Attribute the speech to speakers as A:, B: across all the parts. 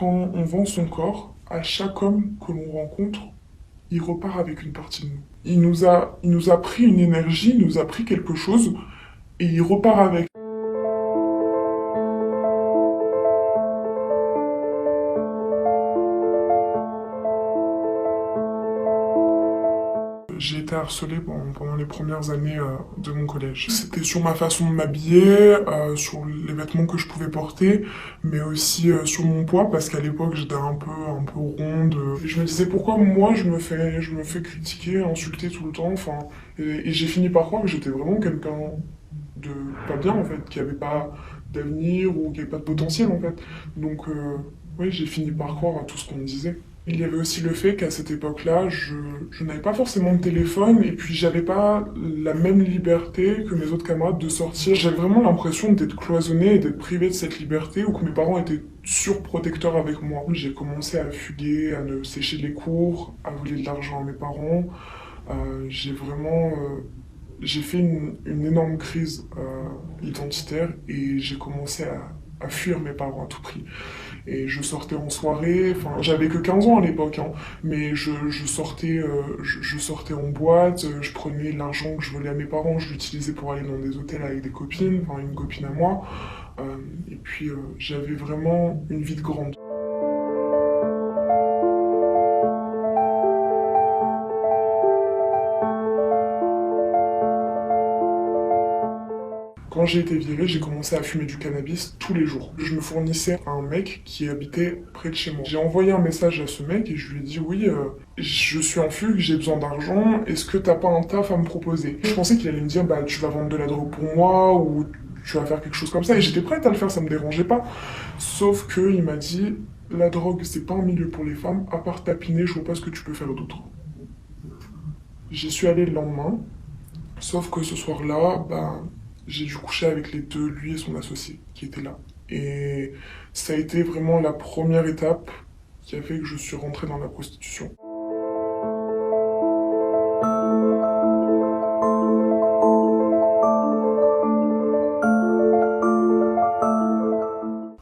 A: quand on vend son corps, à chaque homme que l'on rencontre, il repart avec une partie de nous. Il nous a pris une énergie, il nous a pris quelque chose, et il repart avec. J'ai été harcelée pendant les premières années de mon collège. C'était sur ma façon de m'habiller, sur les vêtements que je pouvais porter, mais aussi sur mon poids, parce qu'à l'époque j'étais un peu ronde. Et je me disais pourquoi moi je me fais critiquer, insulter tout le temps. Enfin, et j'ai fini par croire que j'étais vraiment quelqu'un de pas bien en fait, qui avait pas d'avenir ou qui avait pas de potentiel en fait. Donc oui, j'ai fini par croire à tout ce qu'on me disait. Il y avait aussi le fait qu'à cette époque-là, je n'avais pas forcément de téléphone et puis j'avais pas la même liberté que mes autres camarades de sortir. J'avais vraiment l'impression d'être cloisonné et d'être privé de cette liberté ou que mes parents étaient surprotecteurs avec moi. J'ai commencé à fuguer, à ne sécher les cours, à voler de l'argent à mes parents. J'ai fait une énorme crise identitaire et j'ai commencé à fuir mes parents à tout prix. Et je sortais en soirée, enfin j'avais que 15 ans à l'époque, hein, mais je sortais en boîte, je prenais l'argent que je volais à mes parents, je l'utilisais pour aller dans des hôtels avec des copines, enfin une copine à moi, et puis j'avais vraiment une vie de grande. Quand j'ai été viré, j'ai commencé à fumer du cannabis tous les jours. Je me fournissais à un mec qui habitait près de chez moi. J'ai envoyé un message à ce mec et je lui ai dit oui, je suis en fugue, j'ai besoin d'argent, est-ce que t'as pas un taf à me proposer? Je pensais qu'il allait me dire bah tu vas vendre de la drogue pour moi ou tu vas faire quelque chose comme ça et j'étais prête à le faire, ça me dérangeait pas. Sauf que il m'a dit la drogue c'est pas un milieu pour les femmes, à part tapiner, je vois pas ce que tu peux faire d'autre. J'y suis allé le lendemain, sauf que ce soir-là, bah j'ai dû coucher avec les deux, lui et son associé, qui étaient là. Et ça a été vraiment la première étape qui a fait que je suis rentré dans la prostitution.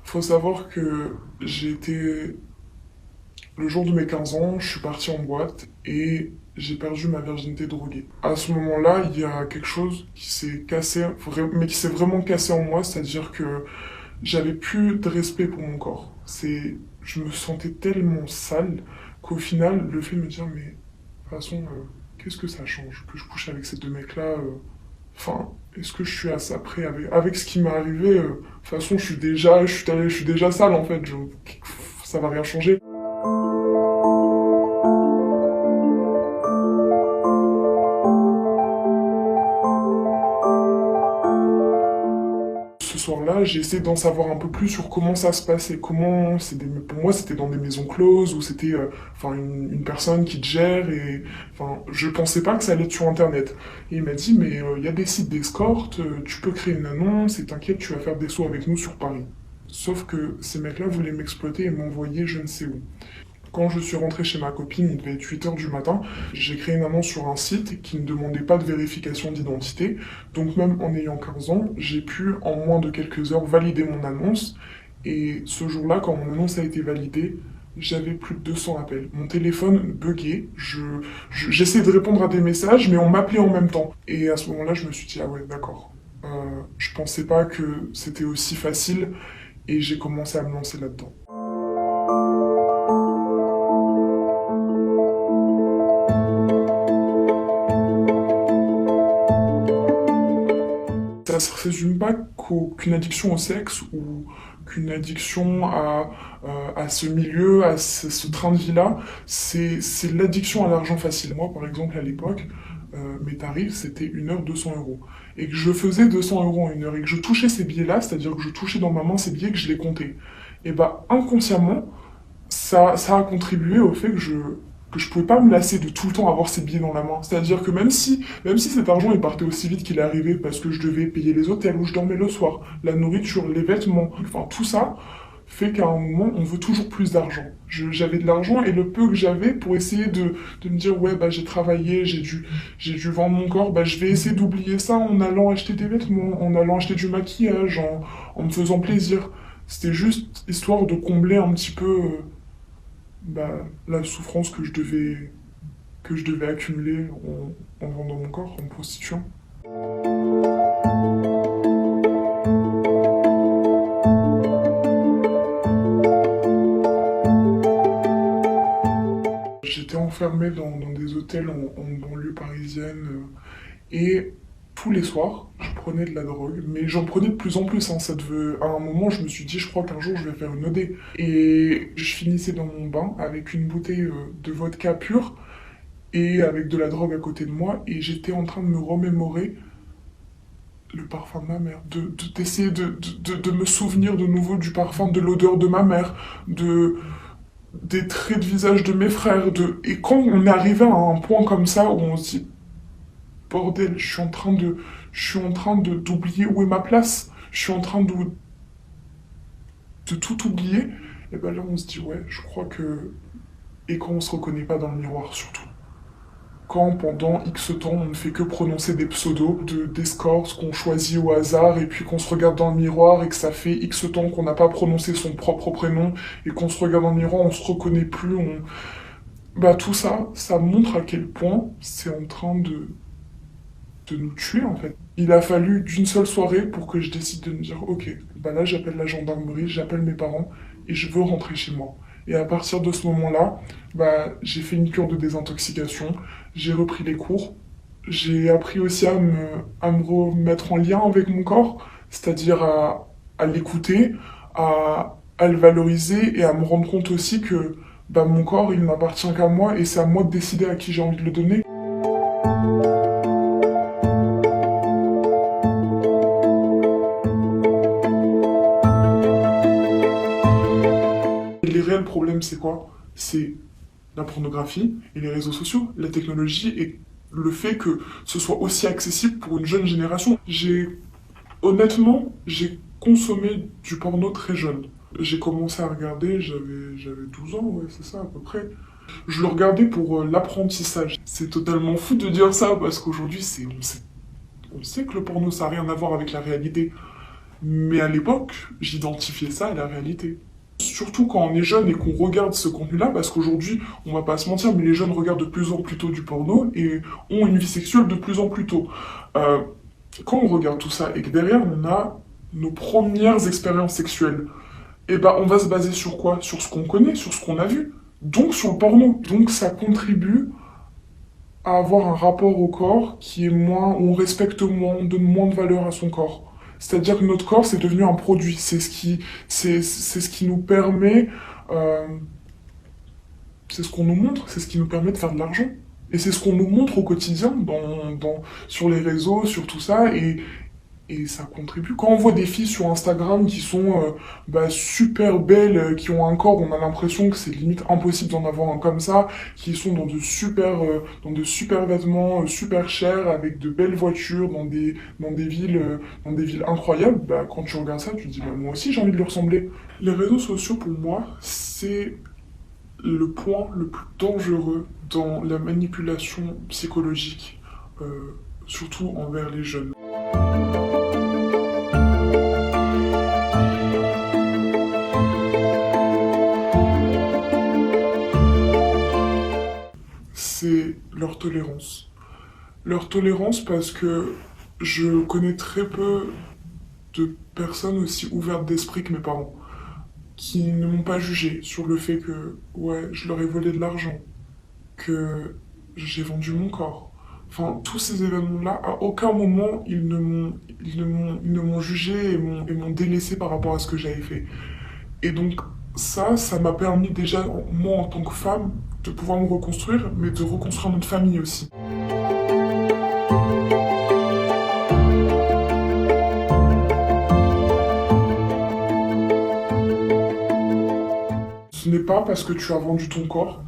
A: Faut savoir que j'ai été... Le jour de mes 15 ans, je suis parti en boîte et j'ai perdu ma virginité droguée. À ce moment-là, il y a quelque chose qui s'est cassé, mais qui s'est vraiment cassé en moi, c'est-à-dire que j'avais plus de respect pour mon corps. Je me sentais tellement sale qu'au final, le fait de me dire, mais de toute façon, qu'est-ce que ça change que je couche avec ces deux mecs-là Enfin, est-ce que je suis à ça près avec ce qui m'est arrivé de toute façon, je suis déjà sale en fait. Ça va rien changer. Ce soir-là, j'ai essayé d'en savoir un peu plus sur comment ça se passait, pour moi c'était dans des maisons closes où c'était enfin une personne qui te gère et enfin je pensais pas que ça allait être sur internet. Et il m'a dit mais il y a des sites d'escorte, tu peux créer une annonce et t'inquiète tu vas faire des sauts avec nous sur Paris. Sauf que ces mecs-là voulaient m'exploiter et m'envoyer je ne sais où. Quand je suis rentré chez ma copine, il devait être 8 heures du matin, j'ai créé une annonce sur un site qui ne demandait pas de vérification d'identité. Donc même en ayant 15 ans, j'ai pu en moins de quelques heures valider mon annonce. Et ce jour-là, quand mon annonce a été validée, j'avais plus de 200 appels. Mon téléphone buguait, j'essayais de répondre à des messages, mais on m'appelait en même temps. Et à ce moment-là, je me suis dit, ah ouais, d'accord. Je pensais pas que c'était aussi facile et j'ai commencé à me lancer là-dedans. Ça ne se résume pas qu'une addiction au sexe ou qu'une addiction à ce milieu, à ce train de vie-là, c'est l'addiction à l'argent facile. Moi, par exemple, à l'époque, mes tarifs, c'était 1 heure 200 euros. Et que je faisais 200 euros en 1 heure et que je touchais ces billets-là, c'est-à-dire que je touchais dans ma main ces billets que je les comptais. Et bah, inconsciemment, ça a contribué au fait que je pouvais pas me lasser de tout le temps avoir ces billets dans la main. C'est-à-dire que même si cet argent il partait aussi vite qu'il est arrivé parce que je devais payer les hôtels où je dormais le soir, la nourriture, les vêtements, enfin tout ça fait qu'à un moment on veut toujours plus d'argent. J'avais de l'argent et le peu que j'avais pour essayer de me dire ouais bah j'ai travaillé, j'ai dû vendre mon corps, bah je vais essayer d'oublier ça en allant acheter des vêtements, en allant acheter du maquillage, en me faisant plaisir. C'était juste histoire de combler un petit peu la souffrance que je devais accumuler en vendant mon corps, en me prostituant. J'étais enfermé dans des hôtels en banlieue parisienne et tous les soirs, je prenais de la drogue, mais j'en prenais de plus en plus. Hein. À un moment, je me suis dit, je crois qu'un jour, je vais faire une OD. Et je finissais dans mon bain avec une bouteille de vodka pure et avec de la drogue à côté de moi, et j'étais en train de me remémorer le parfum de ma mère, d'essayer de me souvenir de nouveau du parfum, de l'odeur de ma mère, des traits de visage de mes frères. Et quand on est arrivé à un point comme ça où on se dit, bordel, je suis en train d'oublier où est ma place, je suis en train de tout oublier, et ben là on se dit, ouais, je crois que... Et quand on se reconnaît pas dans le miroir surtout. Quand pendant X temps on ne fait que prononcer des pseudos, d'escorts qu'on choisit au hasard, et puis qu'on se regarde dans le miroir et que ça fait X temps qu'on n'a pas prononcé son propre prénom, et qu'on se regarde dans le miroir, on se reconnaît plus, Bah tout ça, ça montre à quel point c'est en train de nous tuer en fait. Il a fallu d'une seule soirée pour que je décide de me dire, ok, bah là j'appelle la gendarmerie, j'appelle mes parents, et je veux rentrer chez moi. Et à partir de ce moment-là, bah, j'ai fait une cure de désintoxication, j'ai repris les cours, j'ai appris aussi à me remettre en lien avec mon corps, c'est-à-dire à l'écouter, à le valoriser et à me rendre compte aussi que bah, mon corps, il n'appartient qu'à moi et c'est à moi de décider à qui j'ai envie de le donner. Les réels problèmes, c'est quoi? C'est la pornographie et les réseaux sociaux, la technologie et le fait que ce soit aussi accessible pour une jeune génération. Honnêtement, j'ai consommé du porno très jeune. J'ai commencé à regarder, j'avais 12 ans, ouais, c'est ça à peu près. Je le regardais pour l'apprentissage. C'est totalement fou de dire ça parce qu'aujourd'hui, on sait que le porno, ça n'a rien à voir avec la réalité. Mais à l'époque, j'identifiais ça à la réalité. Surtout quand on est jeune et qu'on regarde ce contenu-là, parce qu'aujourd'hui, on va pas se mentir, mais les jeunes regardent de plus en plus tôt du porno et ont une vie sexuelle de plus en plus tôt. Euh, Quand on regarde tout ça et que derrière on a nos premières expériences sexuelles, et ben on va se baser sur quoi? Sur ce qu'on connaît, sur ce qu'on a vu. Donc sur le porno. Donc ça contribue à avoir un rapport au corps qui est moins, où on respecte moins, on donne moins de valeur à son corps. C'est-à-dire que notre corps, c'est devenu un produit. C'est ce qui nous permet, euh, c'est ce qu'on nous montre, c'est ce qui nous permet de faire de l'argent. Et c'est ce qu'on nous montre au quotidien, sur les réseaux, sur tout ça, et ça contribue. Quand on voit des filles sur Instagram qui sont super belles, qui ont un corps, on a l'impression que c'est limite impossible d'en avoir un comme ça, qui sont dans de super vêtements, super chers, avec de belles voitures, dans des villes incroyables. Bah, quand tu regardes ça, tu te dis, bah, moi aussi j'ai envie de lui ressembler. Les réseaux sociaux, pour moi, c'est le point le plus dangereux dans la manipulation psychologique, surtout envers les jeunes. C'est leur tolérance. Leur tolérance parce que je connais très peu de personnes aussi ouvertes d'esprit que mes parents, qui ne m'ont pas jugé sur le fait que, ouais, je leur ai volé de l'argent, que j'ai vendu mon corps. Enfin, tous ces événements-là, à aucun moment, ils ne m'ont jugé et m'ont délaissé par rapport à ce que j'avais fait. Et donc, ça m'a permis déjà, moi, en tant que femme, de pouvoir me reconstruire, mais de reconstruire notre famille aussi. Ce n'est pas parce que tu as vendu ton corps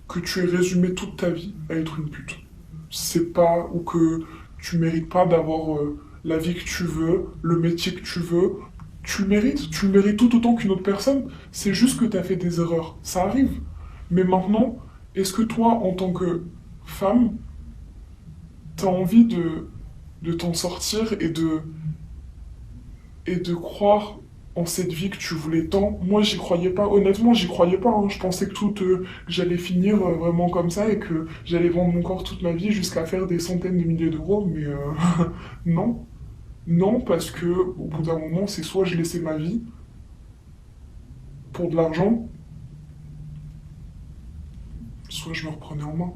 A: que tu es résumé toute ta vie à être une pute. C'est pas, ou que tu mérites pas d'avoir la vie que tu veux, le métier que tu veux. Tu le mérites tout autant qu'une autre personne. C'est juste que tu as fait des erreurs. Ça arrive. Mais maintenant, est-ce que toi, en tant que femme, t'as envie de t'en sortir et de croire en cette vie que tu voulais tant. Moi, j'y croyais pas. Honnêtement, j'y croyais pas, hein. Je pensais que j'allais finir vraiment comme ça et que j'allais vendre mon corps toute ma vie jusqu'à faire des centaines de milliers d'euros. Mais non. Non, parce que au bout d'un moment, c'est soit je laissais ma vie pour de l'argent, soit je me reprenais en main.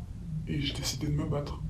A: Et j'ai décidé de me battre.